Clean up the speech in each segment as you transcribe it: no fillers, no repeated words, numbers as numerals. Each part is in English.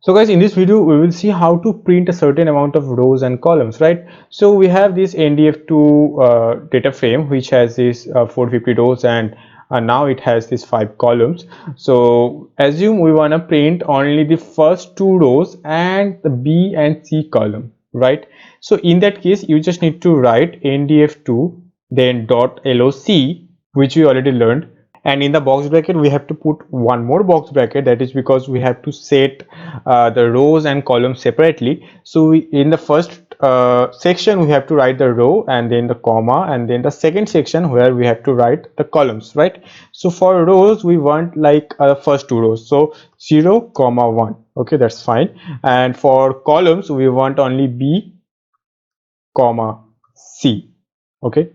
So guys, in this video we will see how to print a certain amount of rows and columns, right? So we have this NDF2 data frame which has this 450 rows and now it has these 5 columns. So assume we want to print only the first 2 rows and the B and C column, right? So in that case you just need to write NDF2 then .loc, which we already learned, and in the box bracket we have to put one more box bracket. That is because we have to set the rows and columns separately. So in the first section we have to write the row and then the comma, and then the second section where we have to write the columns, right? So for rows we want like first 2 rows, so 0 comma 1, okay, that's fine. And for columns we want only B comma C, okay.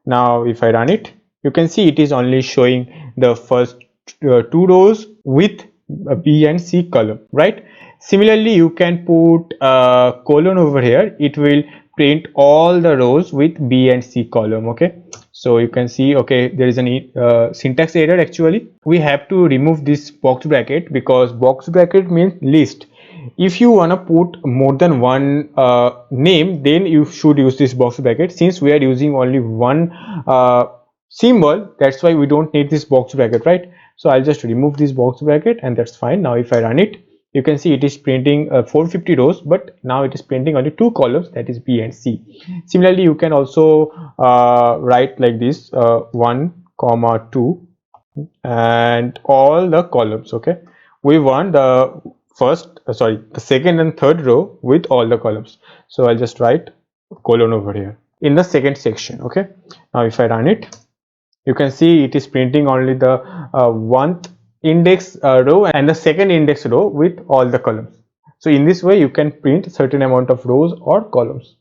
Now if I run it, you can see it is only showing the first 2 rows with a B and C column, right? Similarly, you can put a colon over here. It will print all the rows with B and C column, okay? So you can see, okay, there is a syntax error actually. We have to remove this box bracket because box bracket means list. If you want to put more than one name, then you should use this box bracket. Since we are using only one symbol, that's why we don't need this box bracket, right? So I'll just remove this box bracket and that's fine. Now if I run it, you can see it is printing 450 rows, but now it is printing only 2 columns, that is B and C. Similarly, you can also write like this 1 comma 2 and all the columns, okay. We want the the second and third row with all the columns. So I'll just write colon over here in the second section, okay. Now if I run it, you can see it is printing only the one index row and the second index row with all the columns. So in this way you can print certain amount of rows or columns.